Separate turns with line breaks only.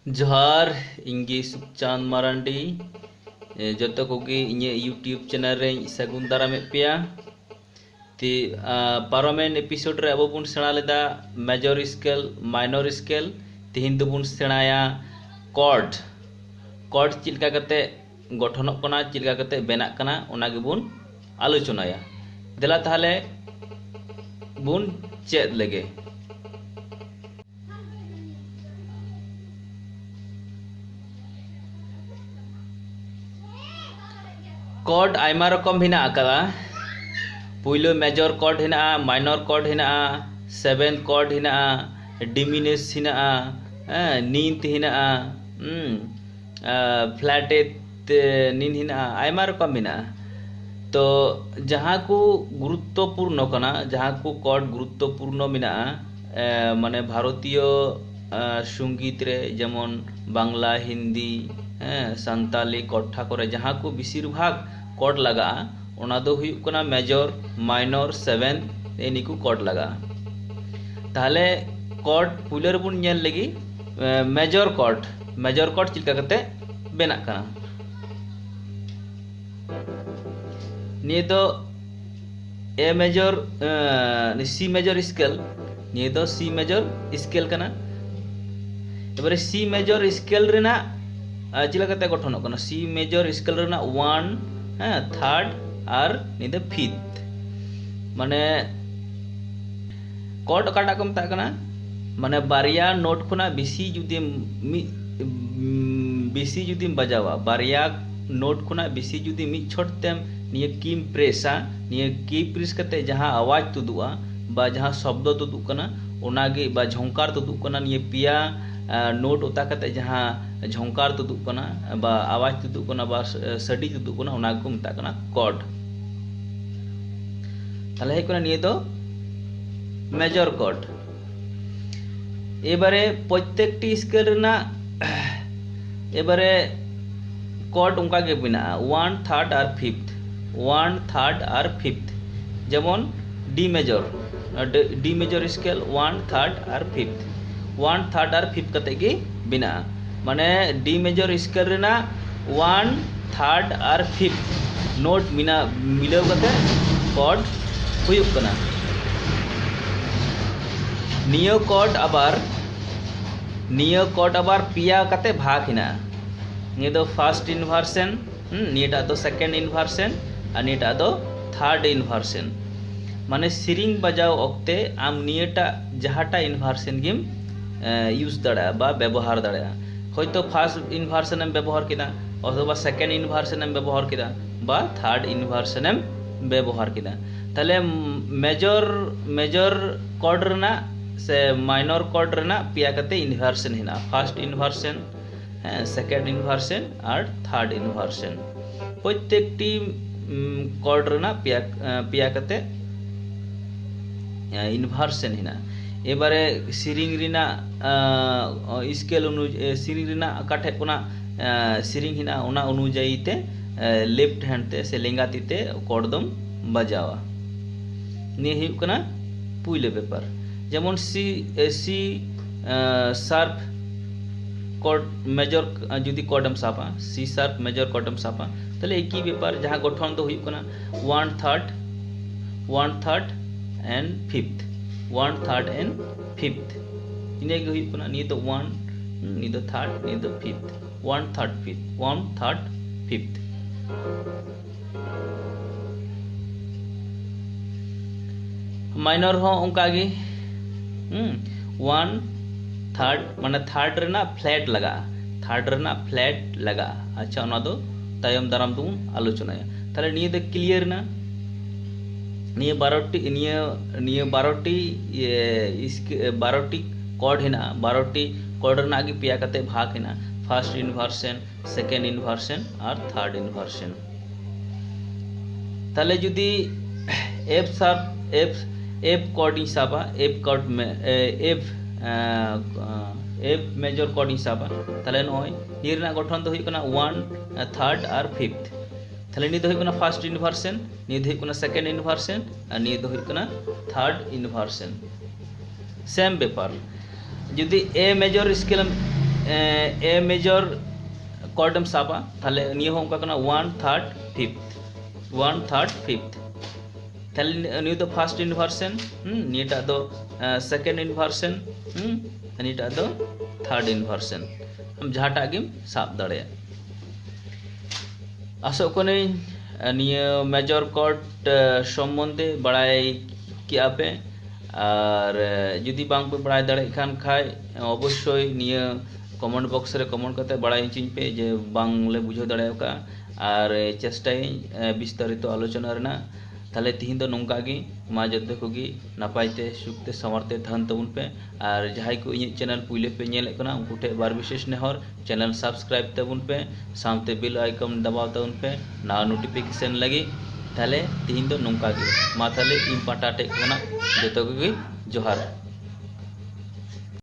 जोहार इंगे सुखचांद मारांडी जो कोगे इन YouTube channel रे सगुन दारामे पेया ती पारोमेन एपिसोड रे अब बुन सेणा लेदा मेजर स्केल माइनर स्केल तिहिन दुबुन सेणाया कॉर्ड कॉर्ड चिलका कते गठनों कना चिलका कते बेनाक कना ओना गेबुन आलोचनाया देला ताहले बुन चेद लेगे। कॉर्ड आयमा रकम हिना आकादा पुइलो मेजर कॉर्ड हिना माइनर कॉर्ड हिना सेवेंथ कॉर्ड हिना डिमिनिश हिना नींत हिना फ्लैटेड नींद हिना आयमा रकम हिना। तो जहाँ को गुरुत्वपूर्ण कना जहाँ को कॉर्ड गुरुत्वपूर्ण मिना माने भारतीय संगीत रे जेमन बांग्ला हिंदी संताली कट्ठा करे जहाँ को बेसिर भाग कॉर्ड लगा ओना दो हुयुक कना मेजर माइनर सेवेंथ एनिकु कॉर्ड लगा ताहले कॉर्ड पुइलर बुन नेल लगी मेजर कॉर्ड चिलका कते बेना कना निये दो A major C major scale निये दो सी मेजर स्केल कना एबारे सी मेजर स्केल रेना चिला कते गठन कना सी मेजर स्केल रेना 1 थर्ड और निदे फिफ्थ माने कॉर्ड काटा को मता कना माने बारिया नोट खुना बेसी जुदी बजावा बारिया नोट खुना बेसी जुदी मिद छोटतेम निये कीम प्रेसा निये की प्रेस कते जहाँ आवाज तुदुआ बा जहाँ शब्द तुदुक कना ओनागे बा झोंकार तुदुक कना निये पिया नोट उता कते जहाँ झोंकार तुदुक कना बा आवाज तुदुक कना बा सडी तुदुक कना ओना को मता कना कॉर्ड ताहले हे कना निये दो मेजर कॉर्ड। एबारे प्रत्येकटी स्केल रेना एबारे कॉर्ड उनका के बिना 1 थर्ड और फिफ्थ 1 थर्ड और फिफ्थ जेमन डी मेजर स्केल 1 थर्ड और फिफ्थ 1 थर्ड और फिफ्थ कते की बिना माने डी मेजर स्केल रेना 1 थर्ड और फिफ्थ नोट मिना मिलाव कते कॉर्ड हुयुक कना। नियो कॉर्ड आबार पिया कते भाग हिना निये दो फर्स्ट इनवर्सन नियटा दो सेकेंड इनवर्सन और नियटा दो थर्ड इनवर्सन माने सिरिंग बजाव ओक्ते आम नियटा जहाटा इनवर्सन गिम यूज दाड़ा बा व्यवहार दाड़ा होयतो फर्स्ट इनवर्सन एम व्यवहार किदा अथवा सेकेंड इनवर्सन एम व्यवहार किदा बा थर्ड इनवर्सन एम व्यवहार किदा ताहले मेजर कॉर्ड रेना से माइनर कॉर्ड रेना पिया कते inversion Hina first inversion second inversion और थर्ड इनवर्सन प्रत्येकटी कॉर्ड रेना पिया कते इनवर्सन हिना। एबारे सिरिंग रिना स्केल सिरिंग रिना काठे कोना सिरिंग हिना ओना अनुयायी ते लेफ्ट हैंड ते से लेंगा तीते कॉर्ड दम बजावा निये हुयुक कना पुइले पेपर जेमन सी शार्प कॉर्ड मेजर जुदी कॉर्डम सापा सी शार्प मेजर कॉर्डम सापा ताहले एक ही पेपर जहाँ गठन दो हुयुक कना 1 third and fifth 1 third and fifth इने गे हुयुक कना निये तो 1 निये तो थर्ड निये तो फिफ्थ 1 थर्ड फिफ्थ माइनर हो उनका गे 1 थर्ड माने थर्ड रेना फ्लैट लगा अच्छा ओना दो तायम दाराम दुन आलोचनाया ताहले निये दो क्लियर ना निये 12टी कॉर्ड हिना 12टी कॉर्ड रेना गे पिया कते भाग Hina first inversion second inversion और थर्ड इनवर्सन ताहले जुदी एफ कॉर्ड हिसाबा एफ मेजर कॉर्ड हिसाबा ताहले नय निये रेना गठन दो हुयुक कना 1 थर्ड और फिफ्थ ताहले निये दो हुयुक कना फर्स्ट इनवर्सन निये दो हुयुक कना सेकेंड इनवर्सन और निये दो हुयुक कना थर्ड इनवर्सन सेम पेपर जुदी ए मेजर स्केल ए मेजर कॉर्ड एम साबा ताहले निये हो ओंका कना 1/3 5th 1/3 5th ताहले निये दो फर्स्ट इनवर्सन नियेटा दो सेकंड इनवर्सन नियेटा दो थर्ड इनवर्सन हम जहाटा गिम साब दाड़े आसो कने निये मेजर कॉर्ड सम्बन्धे बड़ाई किया पे और जुदी बांग पे बड़ाई दाड़े खान खाय अवश्य निये कमेंट बॉक्स रे कमेंट करते बड़ाई चिन पे जे बांगले बुझो दाड़ेका और चेष्टाई विस्तारित आलोचना रेना ताहले तिहिन दो नोंका गी मा जते कोगी नापायते सुखते समर्थे थान तबुन पे और जहाई को इन चैनल पुइले पे नेले कना उनको ठे बार विशेष नेहर चैनल सब्सक्राइब तबुन पे सामते बेल आइकन दबाव तबुन पे ना नोटिफिकेशन लगी ताहले तिहिन दो नोंका गी मा ताहले इन पाटा टे कना जतो कोगी जोहार।